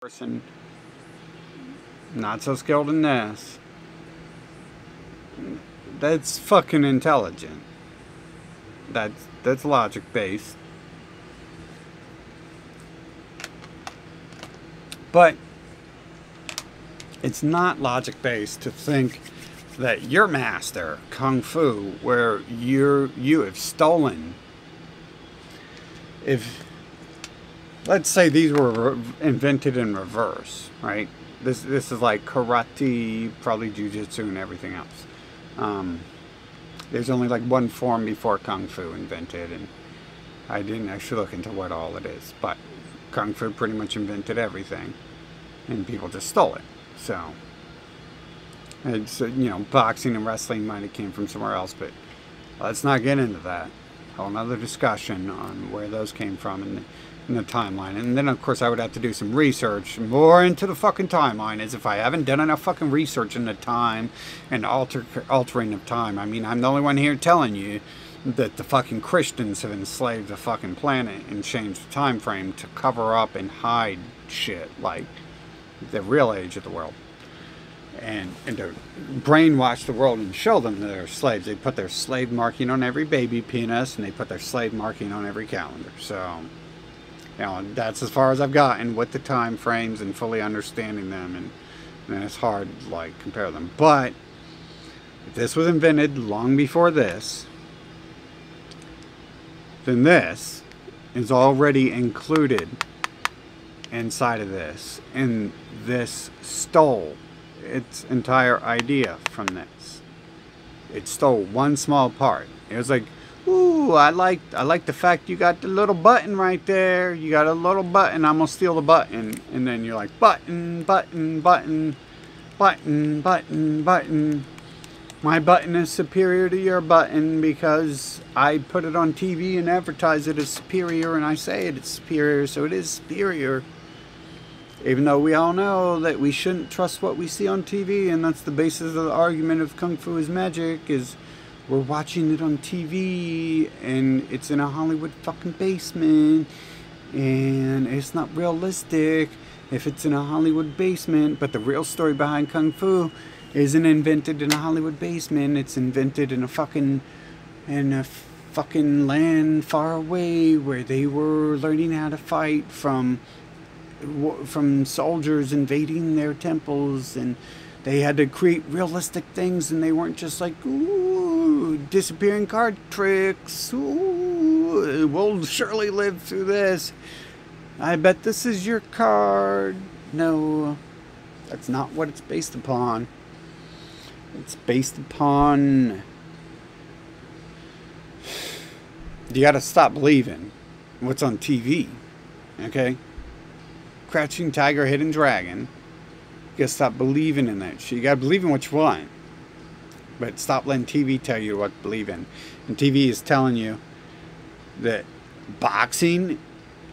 person not so skilled in this, that's fucking intelligent. That's logic based. But it's not logic based to think that your master, Kung Fu, where you have stolen, if let's say these were invented in reverse, right? This is like karate, probably jujitsu, and everything else. There's only like one form before Kung Fu invented, and I didn't actually look into what all it is, but Kung Fu pretty much invented everything, and people just stole it. So it's, boxing and wrestling might have came from somewhere else, but let's not get into that. Whole another discussion on where those came from in the timeline. And then of course I would have to do some research more into the fucking timeline, as if I haven't done enough fucking research in the time and altering of time. I mean, I'm the only one here telling you that the fucking Christians have enslaved the fucking planet and changed the time frame to cover up and hide shit like the real age of the world, and to brainwash the world and show them they're slaves. They put their slave marking on every baby penis, and they put their slave marking on every calendar. So that's as far as I've gotten with the time frames and fully understanding them, and it's hard to like compare them. But if this was invented long before this, then this is already included inside of this, and this stole its entire idea from this. It stole one small part. It was like, ooh, I like the fact you got the little button right there. You got a little button. I'm gonna steal the button. And then you're like, button, button, button, button, button, button. My button is superior to your button because I put it on TV and advertise it as superior, and I say it's superior, so it is superior. Even though we all know that we shouldn't trust what we see on TV, and that's the basis of the argument of Kung Fu is magic, is we're watching it on TV, and it's in a Hollywood fucking basement, and it's not realistic if it's in a Hollywood basement. But the real story behind Kung Fu isn't invented in a Hollywood basement. It's invented in a fucking land far away, where they were learning how to fight from soldiers invading their temples, and they had to create realistic things, and they weren't just like, ooh, disappearing card tricks, ooh, we'll surely live through this, I bet this is your card. No, that's not what it's based upon. It's based upon, you gotta stop believing what's on TV, okay? Crouching Tiger, Hidden Dragon. You gotta stop believing in that shit. You gotta believe in what you want, but stop letting TV tell you what to believe in. And TV is telling you that boxing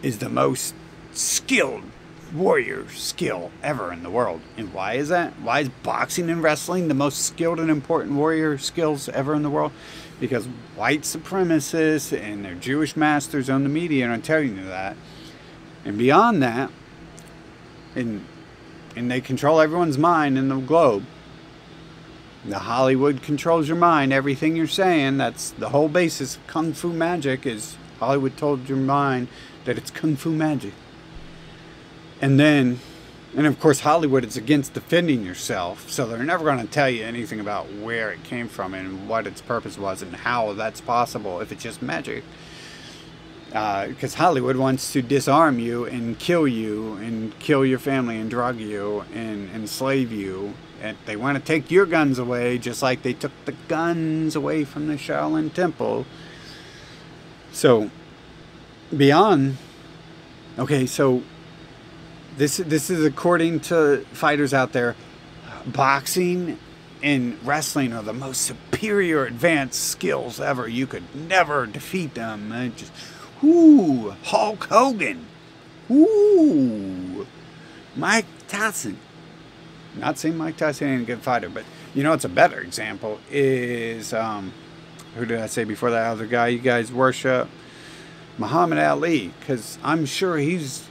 is the most skilled warrior skill ever in the world. And why is that? Why is boxing and wrestling the most skilled and important warrior skills ever in the world? Because white supremacists and their Jewish masters own the media and are telling you that. And beyond that, and they control everyone's mind in the globe. The Hollywood controls your mind, everything you're saying. That's the whole basis of Kung Fu magic, is Hollywood told your mind that it's Kung Fu magic. And of course Hollywood is against defending yourself, so they're never going to tell you anything about where it came from and what its purpose was and how that's possible if it's just magic. Because Hollywood wants to disarm you and kill your family and drug you and enslave you. And they want to take your guns away, just like they took the guns away from the Shaolin Temple. So, beyond, okay, so this is according to fighters out there. Boxing and wrestling are the most superior advanced skills ever. You could never defeat them. Ooh, Hulk Hogan. Ooh, Mike Tyson. Not saying Mike Tyson ain't a good fighter, but it's a better example is, who did I say before that other guy you guys worship? Muhammad Ali, because I'm sure he's,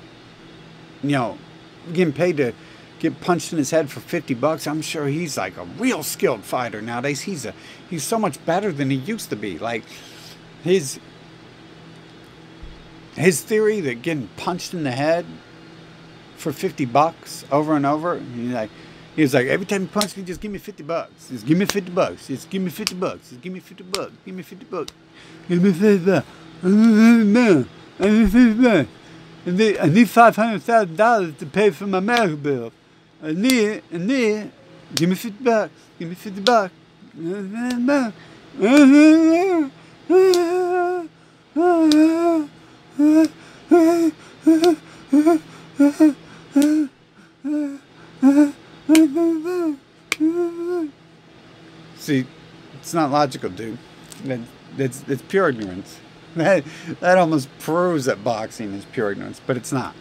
getting paid to get punched in his head for $50. I'm sure he's like a real skilled fighter nowadays. He's so much better than he used to be. Like his theory that getting punched in the head for $50 over and over, he was like, every time you punch me, just give me $50. Just give me $50. Just give me $50. Just give me $50. Give me $50. Give me $50. I need $500,000 to pay for my medical bill. I need give me $50. Give me $50. See, it's not logical, dude. It's pure ignorance. That almost proves that boxing is pure ignorance, but it's not.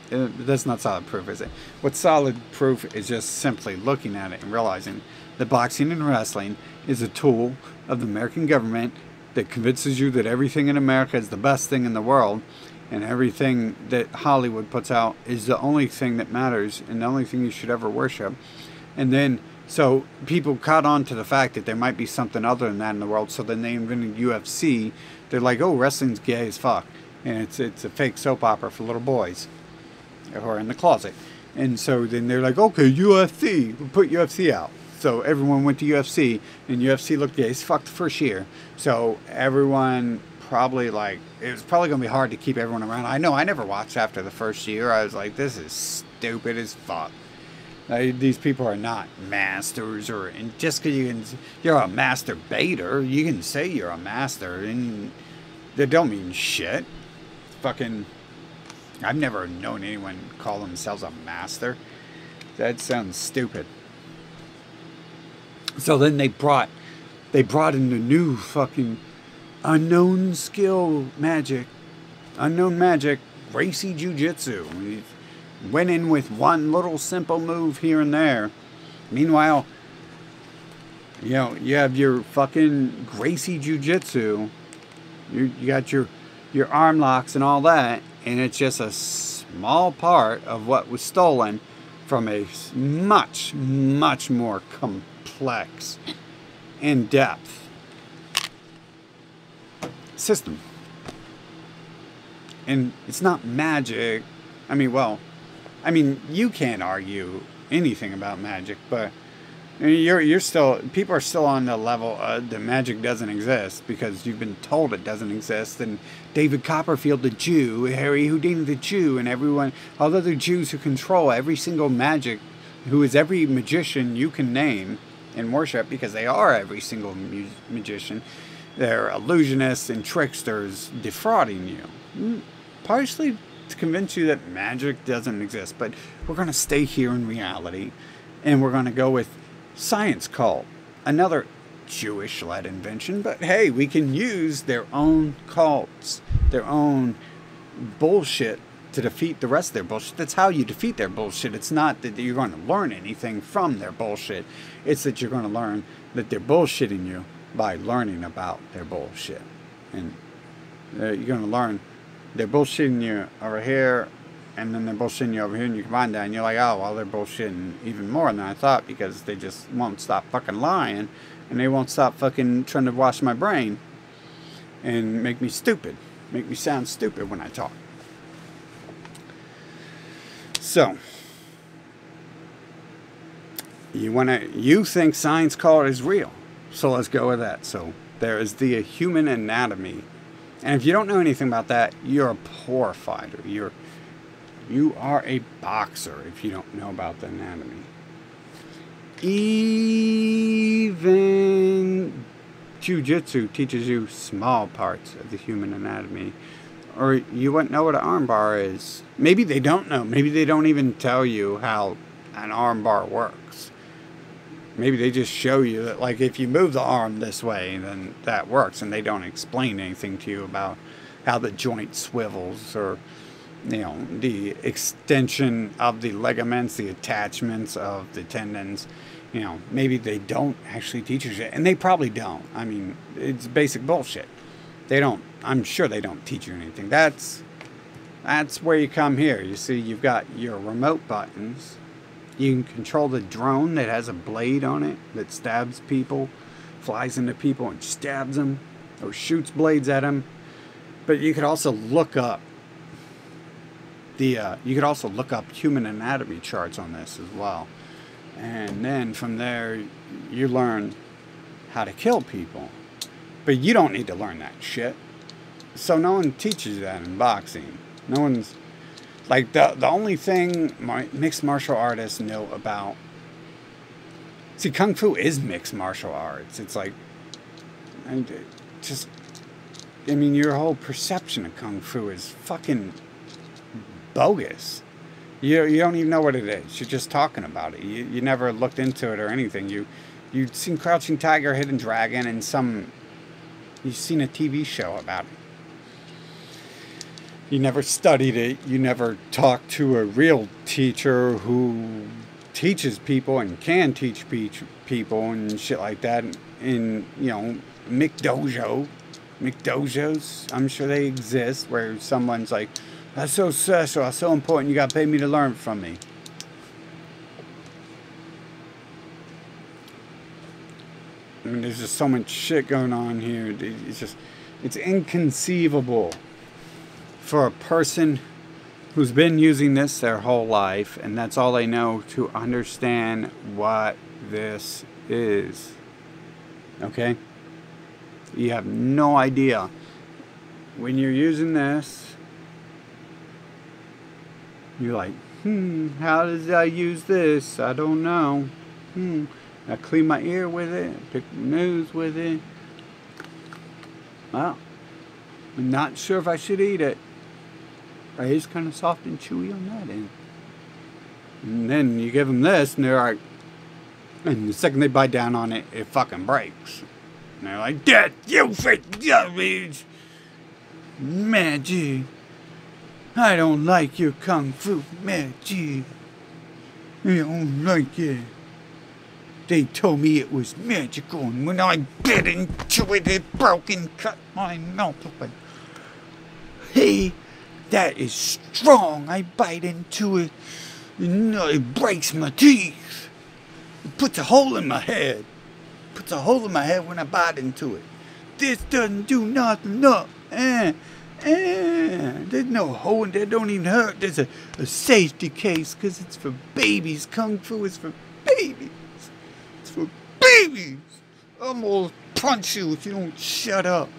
That's not solid proof, is it? What's solid proof is just simply looking at it and realizing that boxing and wrestling is a tool of the American government that convinces you that everything in America is the best thing in the world, and everything that Hollywood puts out is the only thing that matters and the only thing you should ever worship. And then, so people caught on to the fact that there might be something other than that in the world, so then they invented UFC. They're like, oh, wrestling's gay as fuck. And it's a fake soap opera for little boys who are in the closet. And so then they're like, okay, UFC, we'll put UFC out. So everyone went to UFC, and UFC looked gay as fuck the first year. So everyone probably it was probably going to be hard to keep everyone around. I know I never watched after the first year. I was like, this is stupid as fuck. These people are not masters, and just because you're a master baiter, you can say you're a master, and they don't mean shit. Fucking, I've never known anyone call themselves a master. That sounds stupid. So then they brought in the new fucking unknown skill magic, racy jujitsu. Went in with one little simple move here and there. Meanwhile, you have your fucking Gracie Jiu-Jitsu. You got your arm locks and all that, and it's just a small part of what was stolen from a much, much more complex, in-depth system. And it's not magic. You can't argue anything about magic, but people are still on the level that magic doesn't exist because you've been told it doesn't exist. And David Copperfield the Jew, Harry Houdini the Jew, and all the other Jews who control every single magic, who is every magician you can name and worship, because they are every single magician. They're illusionists and tricksters defrauding you. Partially to convince you that magic doesn't exist, but we're going to stay here in reality, and we're going to go with science cult, another Jewish-led invention. But hey, we can use their own cults, their own bullshit to defeat the rest of their bullshit. That's how you defeat their bullshit. It's not that you're going to learn anything from their bullshit. It's that you're going to learn that they're bullshitting you by learning about their bullshit. And you're going to learn they're bullshitting you over here, and then they're bullshitting you over here, and you combine that, and you're like, oh, well, they're bullshitting even more than I thought, because they just won't stop fucking lying, and they won't stop fucking trying to wash my brain and make me stupid, make me sound stupid when I talk. So, you think science cult is real, so let's go with that. So, there is the human anatomy. And if you don't know anything about that, you're a poor fighter. You are a boxer if you don't know about the anatomy. Even Jiu-Jitsu teaches you small parts of the human anatomy. Or you wouldn't know what an armbar is. Maybe they don't know. Maybe they don't even tell you how an armbar works. Maybe they just show you that, like, if you move the arm this way, then that works, and they don't explain anything to you about how the joint swivels, or, the extension of the ligaments, the attachments of the tendons. Maybe they don't actually teach you shit, and they probably don't. I mean, it's basic bullshit. I'm sure they don't teach you anything. That's That's where you come here. You see, you've got your remote buttons. You can control the drone that has a blade on it that stabs people, flies into people and stabs them, or shoots blades at them. But you could also look up human anatomy charts on this as well. And then from there, you learn how to kill people. But you don't need to learn that shit. So no one teaches you that in boxing. No one's... Like, the only thing mixed martial artists know about... See, Kung Fu is mixed martial arts. It's like... I mean, your whole perception of Kung Fu is fucking bogus. You don't even know what it is. You're just talking about it. You never looked into it or anything. You've seen Crouching Tiger, Hidden Dragon, and you've seen a TV show about it. You never studied it. You never talked to a real teacher who teaches people and can teach people and shit like that. In, McDojos, I'm sure they exist, where someone's like, that's so special, that's so important, you gotta pay me to learn from me. I mean, there's just so much shit going on here. It's inconceivable for a person who's been using this their whole life, and that's all they know, to understand what this is. Okay? You have no idea. When you're using this, you're like, how does I use this? I don't know. I clean my ear with it, pick my nose with it. Well, I'm not sure if I should eat it. It is kind of soft and chewy on that end. And then you give them this, and they're like, and the second they bite down on it, it fucking breaks. And they're like, Dad, you fake garbage! Magic! I don't like your Kung Fu magic. I don't like it. They told me it was magical, and when I bit into it, it broke and cut my mouth open. Hey, that is strong. I bite into it, and it breaks my teeth. It puts a hole in my head. Puts a hole in my head when I bite into it. This doesn't do nothing. No. There's no hole in there. Don't even hurt. There's a safety case because it's for babies. Kung Fu is for babies. It's for babies. I'm gonna punch you if you don't shut up.